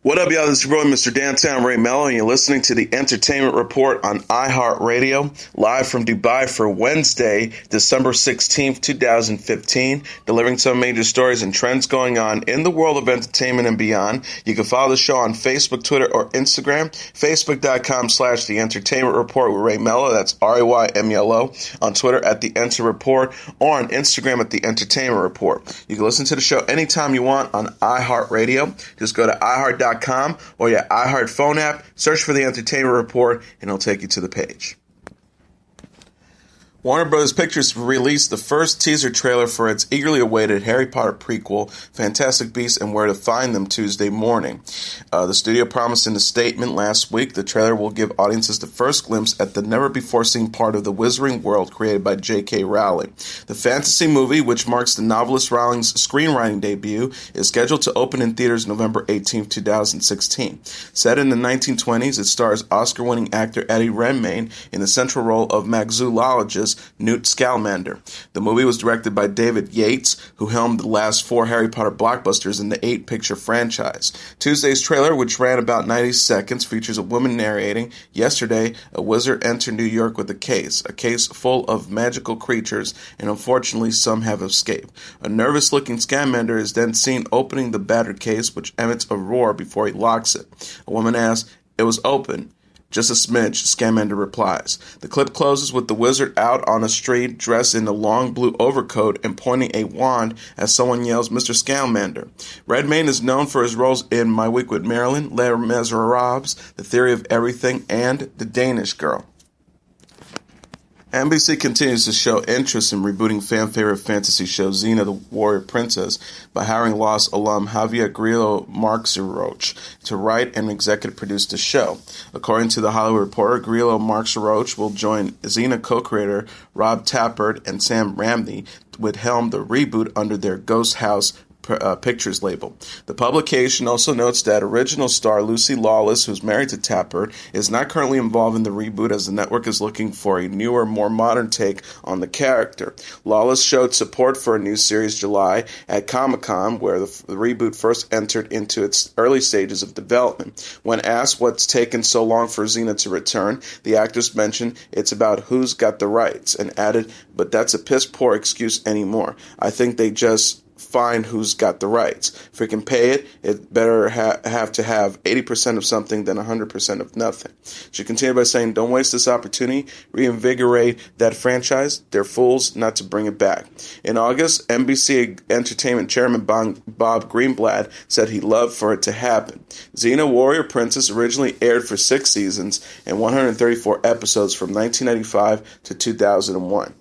What up, y'all? This is your boy, Mr. Downtown Melo, and you're listening to the Entertainment Report on iHeartRadio, live from Dubai for Wednesday, December 16th, 2015, delivering some major stories and trends going on in the world of entertainment and beyond. You can follow the show on Facebook, Twitter, or Instagram, facebook.com/The Entertainment Report with Ray Melo, that's RAYMELO, on Twitter at The Enter Report, or on Instagram at The Entertainment Report. You can listen to the show anytime you want on iHeartRadio. Just go to iHeart.com or your iHeart phone app, search for The Entertainment Report, and it'll take you to the page. Warner Bros. Pictures released the first teaser trailer for its eagerly awaited Harry Potter prequel, Fantastic Beasts and Where to Find Them, Tuesday morning. The studio promised in a statement last week the trailer will give audiences the first glimpse at the never-before-seen part of the wizarding world created by J.K. Rowling. The fantasy movie, which marks the novelist Rowling's screenwriting debut, is scheduled to open in theaters November 18, 2016. Set in the 1920s, it stars Oscar-winning actor Eddie Redmayne in the central role of Maxillologist Newt Scamander. The movie was directed by David Yates, who helmed the last 4 Harry Potter blockbusters in the 8-picture franchise. Tuesday's trailer, which ran about 90 seconds, features a woman narrating, "Yesterday, a wizard entered New York with a case full of magical creatures, and unfortunately some have escaped. A nervous-looking Scamander is then seen opening the battered case, which emits a roar before he locks it. A woman asks, 'It was open.' 'Just a smidge,' Scamander replies. The clip closes with the wizard out on a street, dressed in a long blue overcoat and pointing a wand as someone yells, 'Mr. Scamander.' Redmayne is known for his roles in My Week with Marilyn, Les Miserables, The Theory of Everything, and The Danish Girl. NBC continues to show interest in rebooting fan-favorite fantasy show Xena the Warrior Princess by hiring Lost alum Javier Grillo Marxeroch to write and executive produce the show. According to The Hollywood Reporter, Grillo Marxeroch will join Xena co-creator Rob Tappert and Sam Raimi with helm the reboot under their Ghost House Pictures label. The publication also notes that original star Lucy Lawless, who's married to Tappert, is not currently involved in the reboot as the network is looking for a newer, more modern take on the character. Lawless showed support for a new series July at Comic-Con, where the reboot first entered into its early stages of development. When asked what's taken so long for Xena to return, the actress mentioned it's about who's got the rights, and added, "But that's a piss-poor excuse anymore. I think they just find who's got the rights. If we can pay it, it better have to have 80% of something than 100% of nothing." She continued by saying, "Don't waste this opportunity. Reinvigorate that franchise. They're fools not to bring it back." In August, NBC Entertainment Chairman Bob Greenblatt said he'd love for it to happen. Xena Warrior Princess originally aired for 6 seasons and 134 episodes from 1995 to 2001.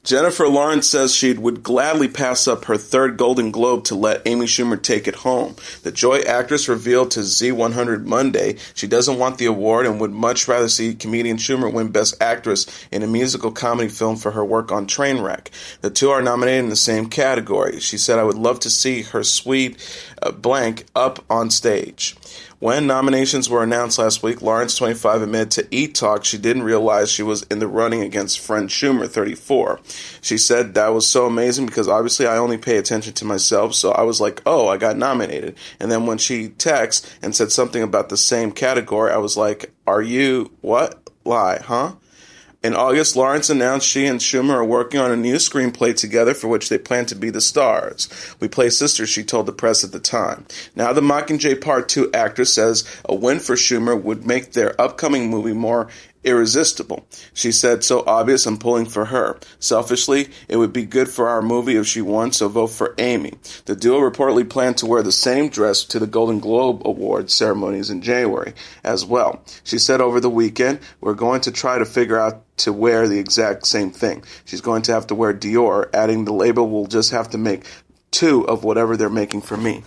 Jennifer Lawrence says she would gladly pass up her 3rd Golden Globe to let Amy Schumer take it home. The Joy actress revealed to Z100 Monday she doesn't want the award and would much rather see comedian Schumer win Best Actress in a musical comedy film for her work on Trainwreck. The two are nominated in the same category. She said, "I would love to see her sweet blank up on stage." When nominations were announced last week, Lawrence, 25, admitted to Eat Talk she didn't realize she was in the running against friend Schumer, 34. She said, "That was so amazing because obviously I only pay attention to myself, so I was like, oh, I got nominated." And then when she texted and said something about the same category, I was like, "Are you, what? Lie, huh?" In August, Lawrence announced she and Schumer are working on a new screenplay together for which they plan to be the stars. "We play sisters," she told the press at the time. Now the Mockingjay Part 2 actress says a win for Schumer would make their upcoming movie more irresistible. She said, "So obvious I'm pulling for her. Selfishly, it would be good for our movie if she won, so vote for Amy." The duo reportedly planned to wear the same dress to the Golden Globe Awards ceremonies in January as well. She said over the weekend, "We're going to try to figure out to wear the exact same thing. She's going to have to wear Dior," adding, "The label will just have to make 2 of whatever they're making for me."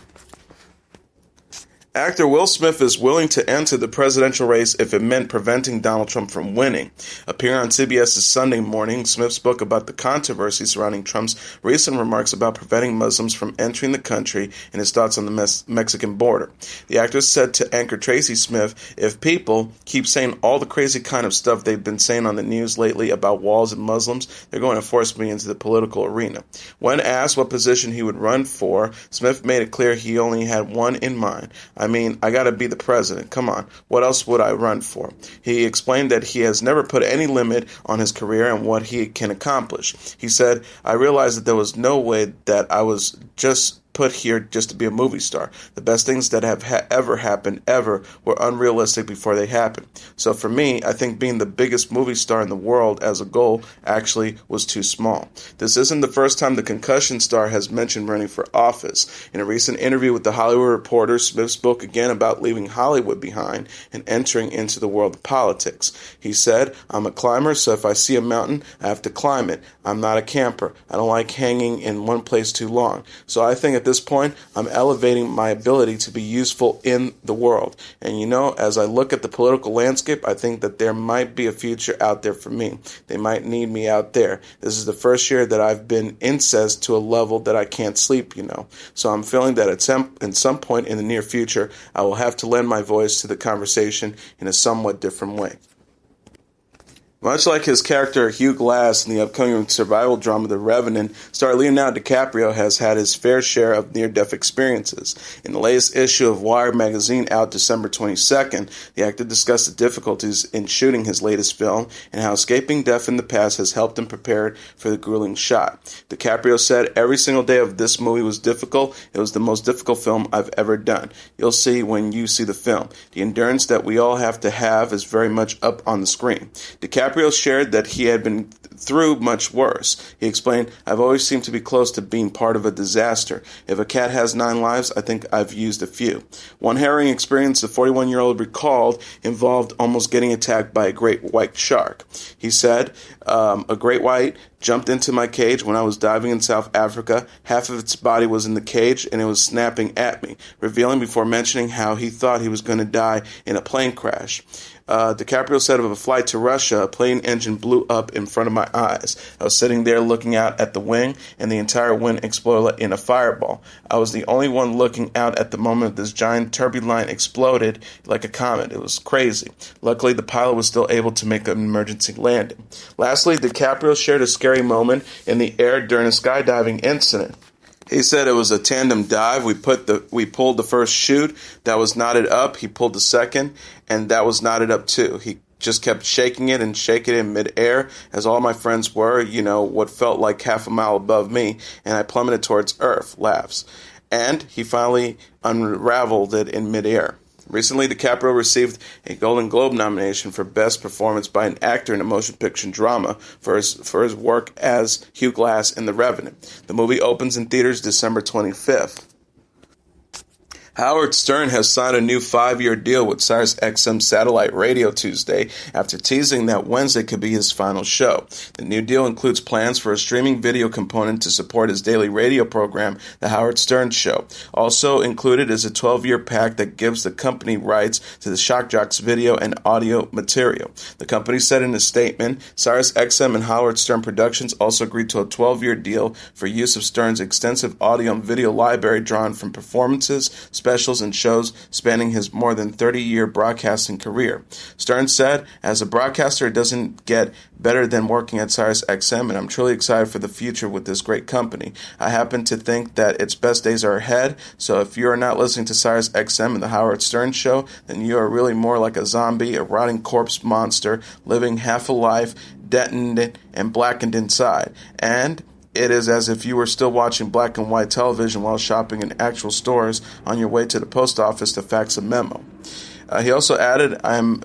Actor Will Smith is willing to enter the presidential race if it meant preventing Donald Trump from winning. Appearing on CBS's Sunday Morning, Smith spoke about the controversy surrounding Trump's recent remarks about preventing Muslims from entering the country and his thoughts on the Mexican border. The actor said to anchor Tracy Smith, "If people keep saying all the crazy kind of stuff they've been saying on the news lately about walls and Muslims, they're going to force me into the political arena." When asked what position he would run for, Smith made it clear he only had one in mind. "I mean, I gotta be the president. Come on, what else would I run for?" He explained that he has never put any limit on his career and what he can accomplish. He said, "I realized that there was no way that I was just put here just to be a movie star. The best things that have ever happened were unrealistic before they happened. So for me, I think being the biggest movie star in the world as a goal actually was too small." This isn't the first time the concussion star has mentioned running for office. In a recent interview with The Hollywood Reporter, Smith spoke again about leaving Hollywood behind and entering into the world of politics. He said, "I'm a climber, so if I see a mountain, I have to climb it. I'm not a camper. I don't like hanging in one place too long. So I think at this point, I'm elevating my ability to be useful in the world. And as I look at the political landscape, I think that there might be a future out there for me. They might need me out there. This is the first year that I've been incensed to a level that I can't sleep, So I'm feeling that at some point in the near future, I will have to lend my voice to the conversation in a somewhat different way." Much like his character Hugh Glass in the upcoming survival drama The Revenant, star Leonardo DiCaprio has had his fair share of near-death experiences. In the latest issue of Wired magazine, out December 22nd, the actor discussed the difficulties in shooting his latest film and how escaping death in the past has helped him prepare for the grueling shot. DiCaprio said, "Every single day of this movie was difficult. It was the most difficult film I've ever done. You'll see when you see the film. The endurance that we all have to have is very much up on the screen." DiCaprio shared that he had been through much worse. He explained, "I've always seemed to be close to being part of a disaster. If a cat has 9 lives, I think I've used a few." One harrowing experience the 41-year-old recalled involved almost getting attacked by a great white shark. He said, "A great white jumped into my cage when I was diving in South Africa. Half of its body was in the cage and it was snapping at me," revealing before mentioning how he thought he was going to die in a plane crash. DiCaprio said of a flight to Russia, "A plane engine blew up in front of my eyes. I was sitting there looking out at the wing, and the entire wing exploded in a fireball. I was the only one looking out at the moment this giant turbine exploded like a comet. It was crazy. Luckily, the pilot was still able to make an emergency landing." Lastly, DiCaprio shared a scary moment in the air during a skydiving incident. He said it was a tandem dive. We pulled the first chute. That was knotted up. He pulled the second, and that was knotted up too. He just kept shaking it and shaking it in midair, as all my friends were, what felt like half a mile above me, and I plummeted towards Earth, laughs. And he finally unraveled it in midair. Recently, DiCaprio received a Golden Globe nomination for Best Performance by an Actor in a Motion Picture Drama for his work as Hugh Glass in The Revenant. The movie opens in theaters December 25th. Howard Stern has signed a new 5-year deal with SiriusXM satellite radio Tuesday after teasing that Wednesday could be his final show. The new deal includes plans for a streaming video component to support his daily radio program, The Howard Stern Show. Also included is a 12-year pact that gives the company rights to the Shock Jocks video and audio material. The company said in a statement, SiriusXM and Howard Stern Productions also agreed to a 12-year deal for use of Stern's extensive audio and video library drawn from performances, specials, and shows spanning his more than 30-year broadcasting career. Stern said, "As a broadcaster, it doesn't get better than working at SiriusXM, and I'm truly excited for the future with this great company. I happen to think that its best days are ahead, so if you are not listening to SiriusXM and The Howard Stern Show, then you are really more like a zombie, a rotting corpse monster, living half a life, detonated and blackened inside. And it is as if you were still watching black and white television while shopping in actual stores on your way to the post office to fax a memo." He also added, I'm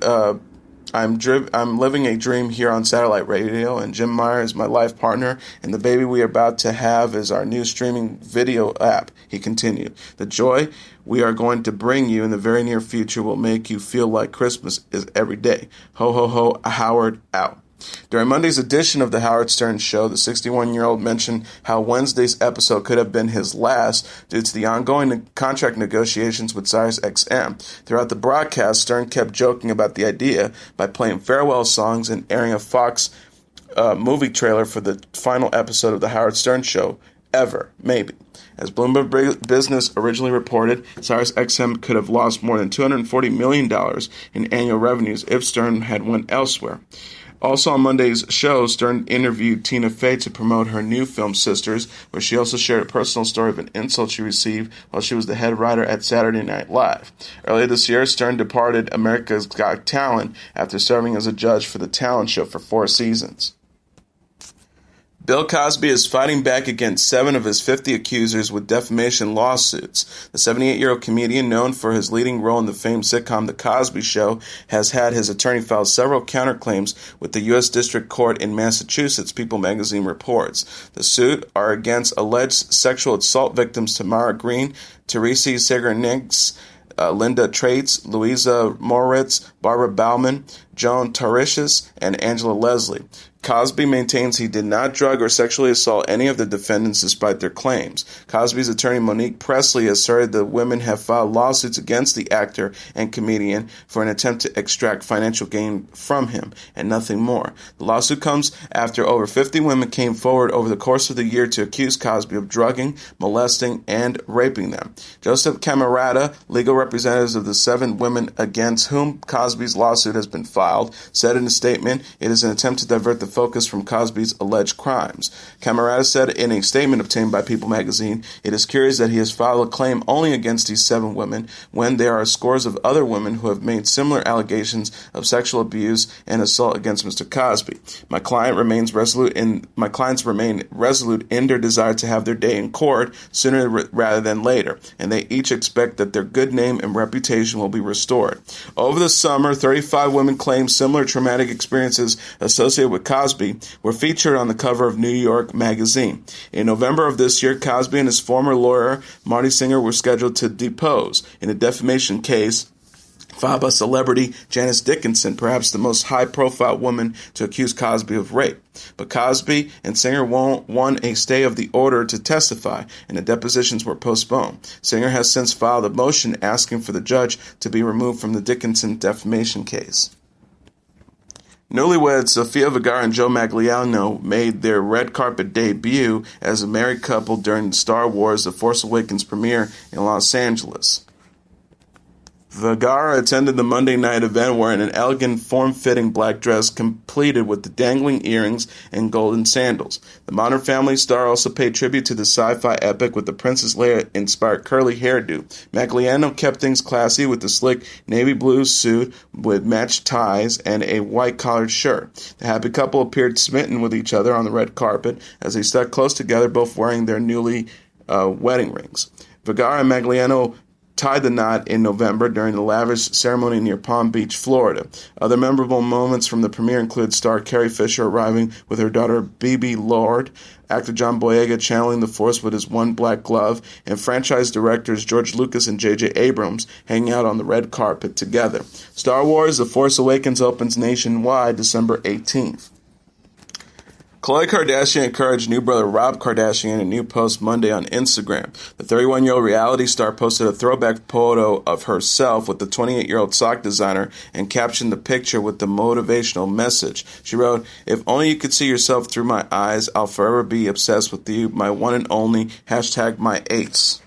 living a dream here on satellite radio, and Jim Meyer is my life partner, and the baby we are about to have is our new streaming video app," he continued. "The joy we are going to bring you in the very near future will make you feel like Christmas is every day. Ho, ho, ho, Howard out." During Monday's edition of The Howard Stern Show, the 61-year-old mentioned how Wednesday's episode could have been his last due to the ongoing contract negotiations with SiriusXM. Throughout the broadcast, Stern kept joking about the idea by playing farewell songs and airing a Fox movie trailer for the final episode of The Howard Stern Show ever, maybe. As Bloomberg Business originally reported, SiriusXM could have lost more than $240 million in annual revenues if Stern had went elsewhere. Also on Monday's show, Stern interviewed Tina Fey to promote her new film Sisters, where she also shared a personal story of an insult she received while she was the head writer at Saturday Night Live. Earlier this year, Stern departed America's Got Talent after serving as a judge for the talent show for 4 seasons. Bill Cosby is fighting back against 7 of his 50 accusers with defamation lawsuits. The 78-year-old comedian, known for his leading role in the famed sitcom The Cosby Show, has had his attorney file several counterclaims with the U.S. District Court in Massachusetts, People magazine reports. The suit are against alleged sexual assault victims Tamara Green, Teresi Seger-Nix, Linda Traits, Louisa Moritz, Barbara Bauman, Joan Tarishis, and Angela Leslie. Cosby maintains he did not drug or sexually assault any of the defendants despite their claims. Cosby's attorney Monique Presley asserted the women have filed lawsuits against the actor and comedian for an attempt to extract financial gain from him and nothing more. The lawsuit comes after over 50 women came forward over the course of the year to accuse Cosby of drugging, molesting, and raping them. Joseph Camarata, legal representatives of the 7 women against whom Cosby's lawsuit has been filed, said in a statement, it is an attempt to divert the focus from Cosby's alleged crimes. Camarata said in a statement obtained by People magazine, it is curious that he has filed a claim only against these 7 women when there are scores of other women who have made similar allegations of sexual abuse and assault against Mr. Cosby. My clients remain resolute in their desire to have their day in court sooner rather than later, and they each expect that their good name and reputation will be restored. Over the summer, 35 women claimed similar traumatic experiences associated with Cosby were featured on the cover of New York Magazine. In November of this year, Cosby and his former lawyer, Marty Singer, were scheduled to depose in a defamation case filed by celebrity Janice Dickinson, perhaps the most high-profile woman to accuse Cosby of rape. But Cosby and Singer won a stay of the order to testify, and the depositions were postponed. Singer has since filed a motion asking for the judge to be removed from the Dickinson defamation case. Newlyweds Sofia Vergara and Joe Magliano made their red carpet debut as a married couple during Star Wars The Force Awakens premiere in Los Angeles. Vergara attended the Monday night event wearing an elegant, form-fitting black dress completed with the dangling earrings and golden sandals. The Modern Family star also paid tribute to the sci-fi epic with the Princess Leia-inspired curly hairdo. Magliano kept things classy with the slick navy blue suit with matched ties and a white-collared shirt. The happy couple appeared smitten with each other on the red carpet as they stuck close together, both wearing their newly wedding rings. Vergara and Magliano tied the knot in November during the lavish ceremony near Palm Beach, Florida. Other memorable moments from the premiere include star Carrie Fisher arriving with her daughter Bebe Lord, actor John Boyega channeling the Force with his one black glove, and franchise directors George Lucas and J.J. Abrams hanging out on the red carpet together. Star Wars The Force Awakens opens nationwide December 18th. Khloe Kardashian encouraged new brother Rob Kardashian in a new post Monday on Instagram. The 31-year-old reality star posted a throwback photo of herself with the 28-year-old sock designer and captioned the picture with the motivational message. She wrote, "If only you could see yourself through my eyes, I'll forever be obsessed with you, my one and only, #my ace."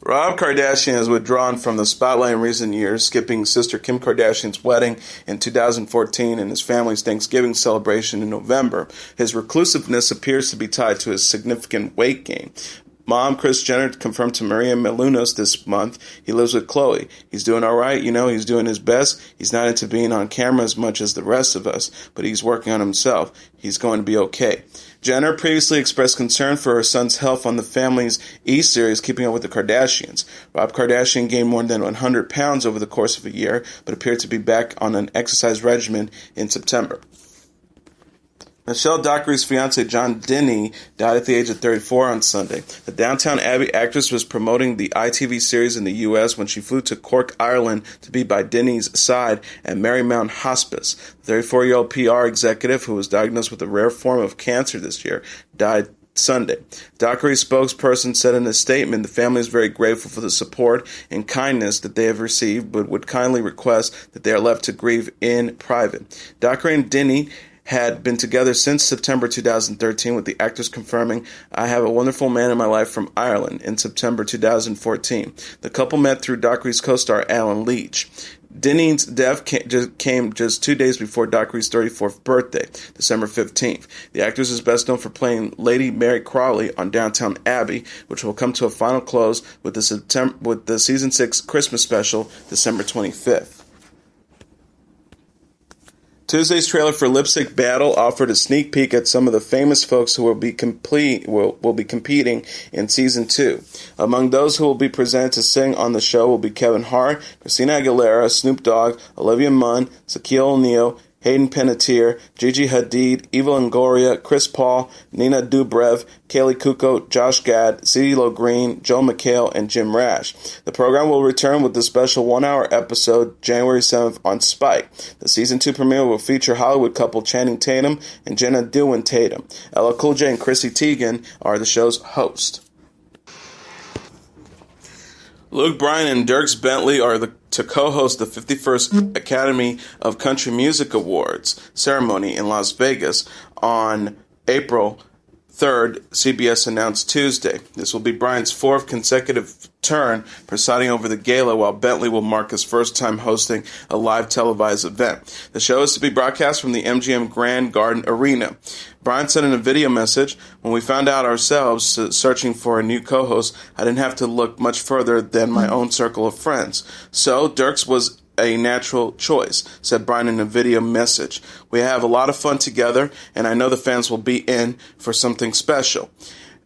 Rob Kardashian has withdrawn from the spotlight in recent years, skipping sister Kim Kardashian's wedding in 2014 and his family's Thanksgiving celebration in November. His reclusiveness appears to be tied to his significant weight gain. Mom Kris Jenner confirmed to Maria Menounos this month he lives with Khloe. He's doing all right, he's doing his best. He's not into being on camera as much as the rest of us, but he's working on himself. He's going to be okay. Jenner previously expressed concern for her son's health on the family's E-Series, Keeping Up with the Kardashians. Rob Kardashian gained more than 100 pounds over the course of a year, but appeared to be back on an exercise regimen in September. Michelle Dockery's fiancé John Denny died at the age of 34 on Sunday. The Downton Abbey actress was promoting the ITV series in the U.S. when she flew to Cork, Ireland to be by Denny's side at Marymount Hospice. The 34-year-old PR executive, who was diagnosed with a rare form of cancer this year, died Sunday. Dockery's spokesperson said in a statement, the family is very grateful for the support and kindness that they have received, but would kindly request that they are left to grieve in private. Dockery and Denny had been together since September 2013, with the actress confirming, "I have a wonderful man in my life from Ireland," in September 2014. The couple met through Dockery's co-star Alan Leach. Denny's death came just 2 days before Dockery's 34th birthday, December 15th. The actress is best known for playing Lady Mary Crawley on Downton Abbey, which will come to a final close with the season 6 Christmas special, December 25th. Tuesday's trailer for Lip Sync Battle offered a sneak peek at some of the famous folks who will be competing in Season 2. Among those who will be presented to sing on the show will be Kevin Hart, Christina Aguilera, Snoop Dogg, Olivia Munn, Shaquille O'Neal, Hayden Panettiere, Gigi Hadid, Eva Longoria, Chris Paul, Nina Dobrev, Kaylee Kuko, Josh Gad, CeeLo Green, Joe McHale, and Jim Rash. The program will return with the special 1-hour episode January 7th on Spike. The Season 2 premiere will feature Hollywood couple Channing Tatum and Jenna Dewan Tatum. LL Cool J and Chrissy Teigen are the show's hosts. Luke Bryan and Dierks Bentley are to co-host the 51st Academy of Country Music Awards ceremony in Las Vegas on April 3rd, CBS announced Tuesday. This will be Bryan's 4th consecutive turn presiding over the gala, while Bentley will mark his first time hosting a live televised event. The show is to be broadcast from the MGM Grand Garden Arena. Bryan said in a video message, "When we found out ourselves searching for a new co-host, I didn't have to look much further than my own circle of friends. So Dierks was a natural choice," said Bryan in a video message. "We have a lot of fun together, and I know the fans will be in for something special."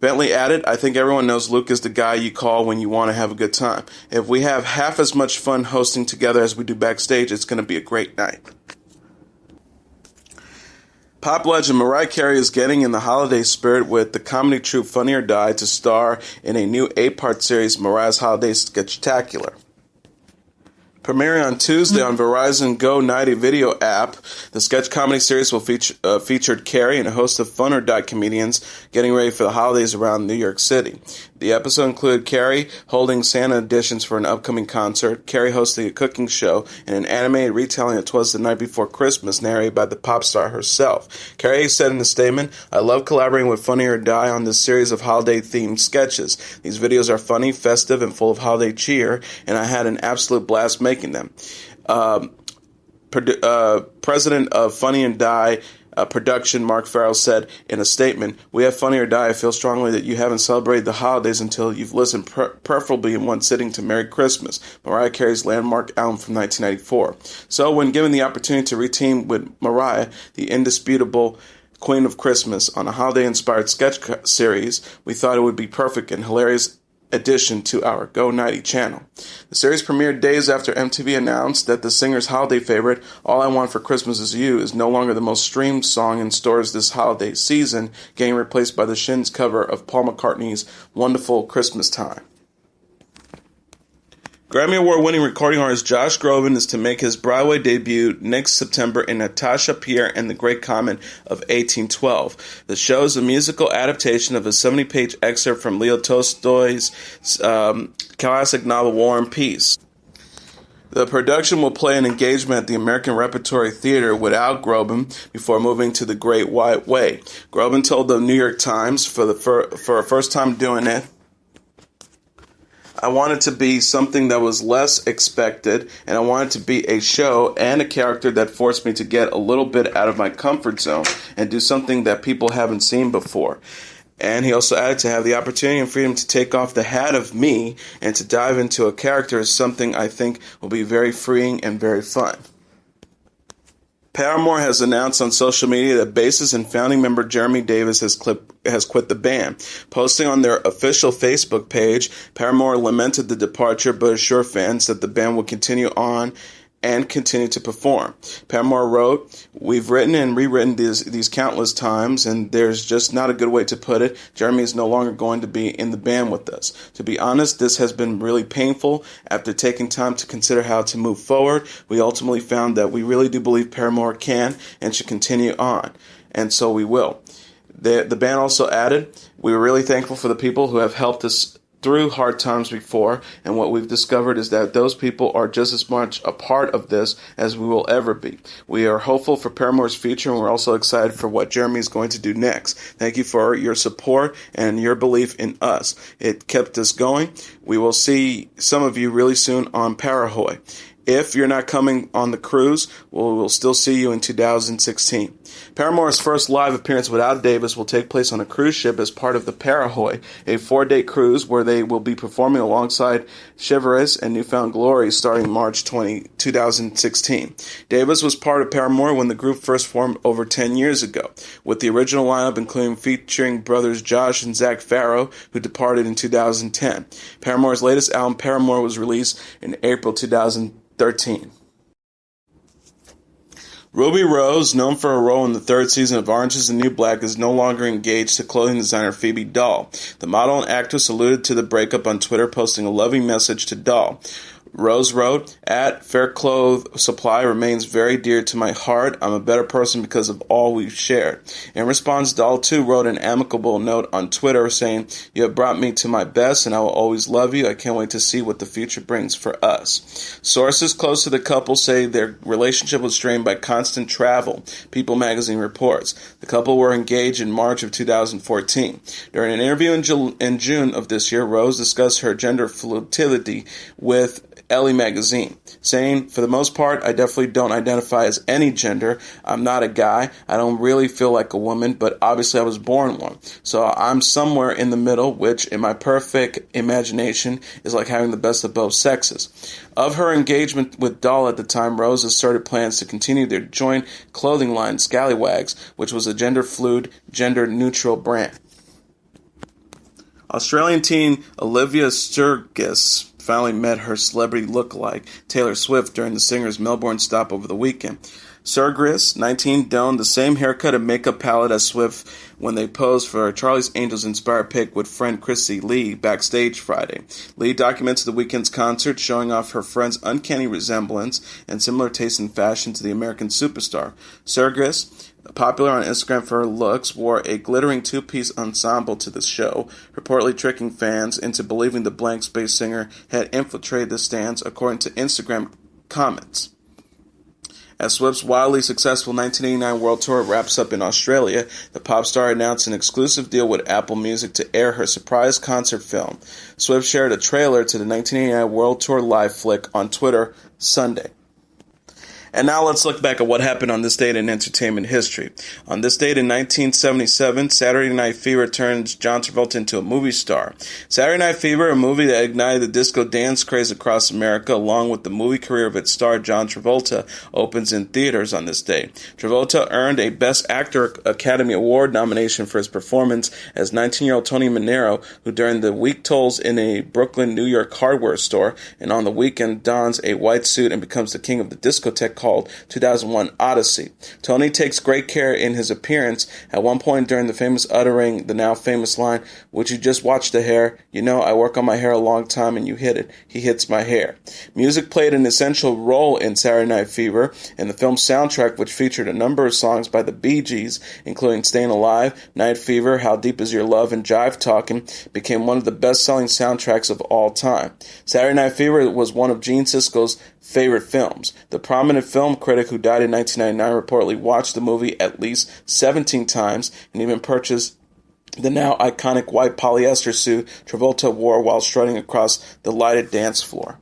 Bentley added, "I think everyone knows Luke is the guy you call when you want to have a good time. If we have half as much fun hosting together as we do backstage, it's going to be a great night." Pop legend Mariah Carey is getting in the holiday spirit with the comedy troupe Funny or Die to star in a new 8-part series, Mariah's Holiday Sketchtacular. Premiering on Tuesday on Verizon Go 90 video app, the sketch comedy series will featured Carey and a host of Fun or Die comedians getting ready for the holidays around New York City. The episode included Carey holding Santa editions for an upcoming concert, Carey hosting a cooking show, and an animated retelling of 'Twas the Night Before Christmas narrated by the pop star herself. Carey said in a statement, "I love collaborating with Funny or Die on this series of holiday-themed sketches. These videos are funny, festive, and full of holiday cheer, and I had an absolute blast making them." President of Funny and Die production, Mark Farrell, said in a statement, "We have Funny or Die. I feel strongly that you haven't celebrated the holidays until you've listened preferably in one sitting to Merry Christmas, Mariah Carey's landmark album from 1994. So when given the opportunity to reteam with Mariah, the indisputable Queen of Christmas, on a holiday-inspired sketch series, we thought it would be perfect and hilarious addition to our Go 90 channel." The series premiered days after MTV announced that the singer's holiday favorite, All I Want for Christmas Is You, is no longer the most streamed song in stores this holiday season, getting replaced by the Shins cover of Paul McCartney's Wonderful Christmas Time. Grammy Award-winning recording artist Josh Groban is to make his Broadway debut next September in Natasha Pierre and the Great Comet of 1812. The show is a musical adaptation of a 70-page excerpt from Leo Tolstoy's classic novel War and Peace. The production will play an engagement at the American Repertory Theater without Groban before moving to the Great White Way. Groban told the New York Times, for a first time doing it, "I wanted to be something that was less expected, and I wanted to be a show and a character that forced me to get a little bit out of my comfort zone and do something that people haven't seen before." And he also added, "To have the opportunity and freedom to take off the hat of me and to dive into a character is something I think will be very freeing and very fun." Paramore has announced on social media that bassist and founding member Jeremy Davis has quit the band. Posting on their official Facebook page, Paramore lamented the departure but assured fans that the band will continue on and continue to perform. Paramore wrote, "We've written and rewritten these countless times, and there's just not a good way to put it. Jeremy is no longer going to be in the band with us. To be honest, this has been really painful. After taking time to consider how to move forward, we ultimately found that we really do believe Paramore can and should continue on, and so we will." The band also added, "We were really thankful for the people who have helped us through hard times before, and what we've discovered is that those people are just as much a part of this as we will ever be. We are hopeful for Paramore's future, and we're also excited for what Jeremy is going to do next. Thank you for your support and your belief in us. It kept us going. We will see some of you really soon on Parahoy. If you're not coming on the cruise, we'll still see you in 2016. Paramore's first live appearance without Davis will take place on a cruise ship as part of the Parahoy, a 4-day cruise where they will be performing alongside Chivalrous and Newfound Glory starting March 2016. Davis was part of Paramore when the group first formed over 10 years ago, with the original lineup including featuring brothers Josh and Zach Farrow, who departed in 2010. Paramore's latest album, Paramore, was released in April 2013. Ruby Rose, known for her role in the third season of Orange is the New Black, is no longer engaged to clothing designer Phoebe Dahl. The model and actress alluded to the breakup on Twitter, posting a loving message to Dahl. Rose wrote, "At Fair Clothes Supply remains very dear to my heart. I'm a better person because of all we've shared." In response, Dahl too wrote an amicable note on Twitter saying, "You have brought me to my best and I will always love you. I can't wait to see what the future brings for us." Sources close to the couple say their relationship was strained by constant travel, People magazine reports. The couple were engaged in March of 2014. During an interview in June of this year, Rose discussed her gender fluidity with Elle magazine, saying, "For the most part, I definitely don't identify as any gender. I'm not a guy. I don't really feel like a woman, but obviously I was born one. So I'm somewhere in the middle, which in my perfect imagination is like having the best of both sexes." Of her engagement with Dahl at the time, Rose asserted plans to continue their joint clothing line, Scallywags, which was a gender-fluid, gender-neutral brand. Australian teen Olivia Sturgis finally met her celebrity lookalike, Taylor Swift, during the singer's Melbourne stop over the weekend. Sturgis, 19, donned the same haircut and makeup palette as Swift when they posed for a Charlie's Angels-inspired pic with friend Chrissy Lee backstage Friday. Lee documented the weekend's concert, showing off her friend's uncanny resemblance and similar taste in fashion to the American superstar. Sturgis, popular on Instagram for her looks, wore a glittering two-piece ensemble to the show, reportedly tricking fans into believing the blank space singer had infiltrated the stands, according to Instagram comments. As Swift's wildly successful 1989 World Tour wraps up in Australia, the pop star announced an exclusive deal with Apple Music to air her surprise concert film. Swift shared a trailer to the 1989 World Tour live flick on Twitter Sunday. And now let's look back at what happened on this date in entertainment history. On this date in 1977, Saturday Night Fever turns John Travolta into a movie star. Saturday Night Fever, a movie that ignited the disco dance craze across America, along with the movie career of its star John Travolta, opens in theaters on this day. Travolta earned a Best Actor Academy Award nomination for his performance as 19-year-old Tony Manero, who during the week tolls in a Brooklyn, New York hardware store, and on the weekend dons a white suit and becomes the king of the discotheque called 2001 Odyssey. Tony takes great care in his appearance, at one point during the famous uttering the now famous line, "Would you just watch the hair? You know, I work on my hair a long time and you hit it. He hits my hair." Music played an essential role in Saturday Night Fever, and the film's soundtrack, which featured a number of songs by the Bee Gees, including Staying Alive, Night Fever, How Deep Is Your Love, and Jive Talkin', became one of the best-selling soundtracks of all time. Saturday Night Fever was one of Gene Siskel's favorite films. The prominent film critic who died in 1999 reportedly watched the movie at least 17 times and even purchased the now iconic white polyester suit Travolta wore while strutting across the lighted dance floor.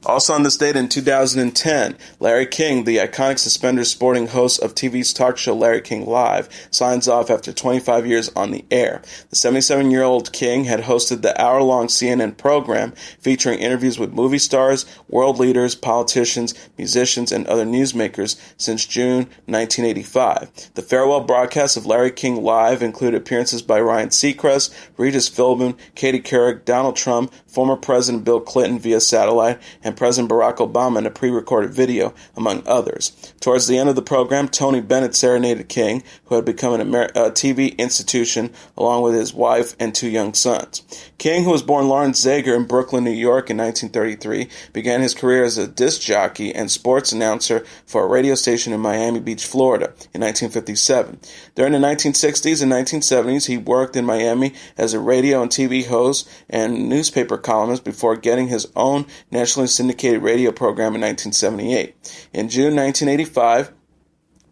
Also on this date in 2010, Larry King, the iconic suspenders sporting host of TV's talk show Larry King Live, signs off after 25 years on the air. The 77-year-old King had hosted the hour-long CNN program featuring interviews with movie stars, world leaders, politicians, musicians, and other newsmakers since June 1985. The farewell broadcast of Larry King Live included appearances by Ryan Seacrest, Regis Philbin, Katie Couric, Donald Trump, former President Bill Clinton via satellite, and and President Barack Obama in a pre-recorded video, among others. Towards the end of the program, Tony Bennett serenaded King, who had become a TV institution, along with his wife and 2 young sons. King, who was born Lawrence Zager in Brooklyn, New York in 1933, began his career as a disc jockey and sports announcer for a radio station in Miami Beach, Florida in 1957. During the 1960s and 1970s, he worked in Miami as a radio and TV host and newspaper columnist before getting his own nationally syndicated radio program in 1978. In June 1985,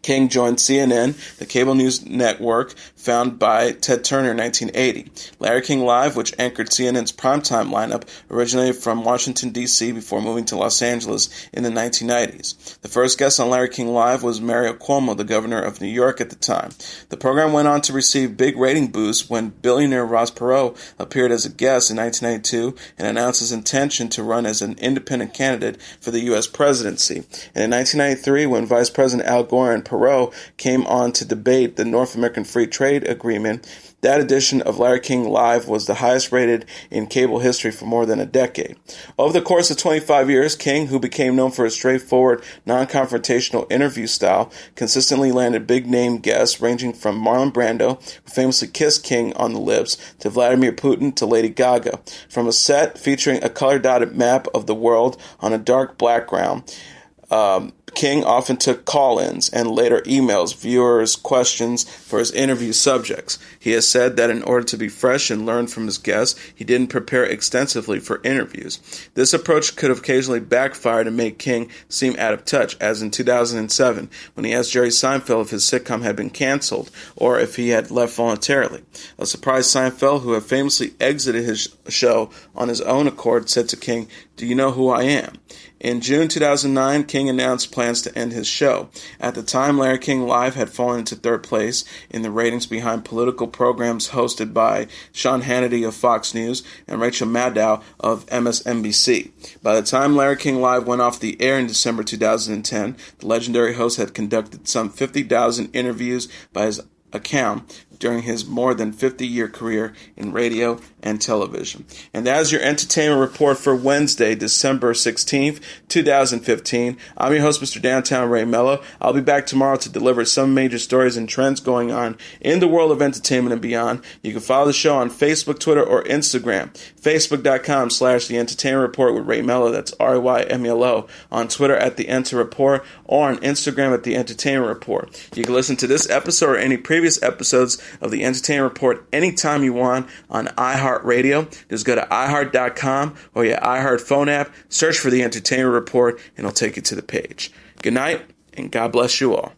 King joined CNN, the cable news network founded by Ted Turner in 1980. Larry King Live, which anchored CNN's primetime lineup, originated from Washington, D.C. before moving to Los Angeles in the 1990s. The first guest on Larry King Live was Mario Cuomo, the governor of New York at the time. The program went on to receive big rating boosts when billionaire Ross Perot appeared as a guest in 1992 and announced his intention to run as an independent candidate for the U.S. presidency. And in 1993, when Vice President Al Gore and Perot came on to debate the North American Free Trade Agreement, that edition of Larry King Live was the highest rated in cable history for more than a decade. Over the course of 25 years, King, who became known for his straightforward, non-confrontational interview style, consistently landed big-name guests ranging from Marlon Brando, who famously kissed King on the lips, to Vladimir Putin to Lady Gaga. From a set featuring a color-dotted map of the world on a dark background, King often took call-ins and later emails viewers' questions for his interview subjects. He has said that in order to be fresh and learn from his guests, he didn't prepare extensively for interviews. This approach could have occasionally backfired and made King seem out of touch, as in 2007, when he asked Jerry Seinfeld if his sitcom had been canceled or if he had left voluntarily. A surprised Seinfeld, who had famously exited his show on his own accord, said to King, "Do you know who I am?" In June 2009, King announced plans to end his show. At the time, Larry King Live had fallen into third place in the ratings behind political programs hosted by Sean Hannity of Fox News and Rachel Maddow of MSNBC. By the time Larry King Live went off the air in December 2010, the legendary host had conducted some 50,000 interviews by his account during his more than 50-year career in radio and television. And that is your entertainment report for Wednesday, December 16th, 2015. I'm your host, Mr. Downtown Ray Melo. I'll be back tomorrow to deliver some major stories and trends going on in the world of entertainment and beyond. You can follow the show on Facebook, Twitter, or Instagram. Facebook.com/The Entertainment Report with Ray Melo. That's RYMELO. On Twitter at The Enter Report, or on Instagram at The Entertainment Report. You can listen to this episode or any previous episodes of The Entertainment Report anytime you want on iHeartRadio. Just go to iHeart.com or your iHeart phone app, search for The Entertainment Report, and it'll take you to the page. Good night, and God bless you all.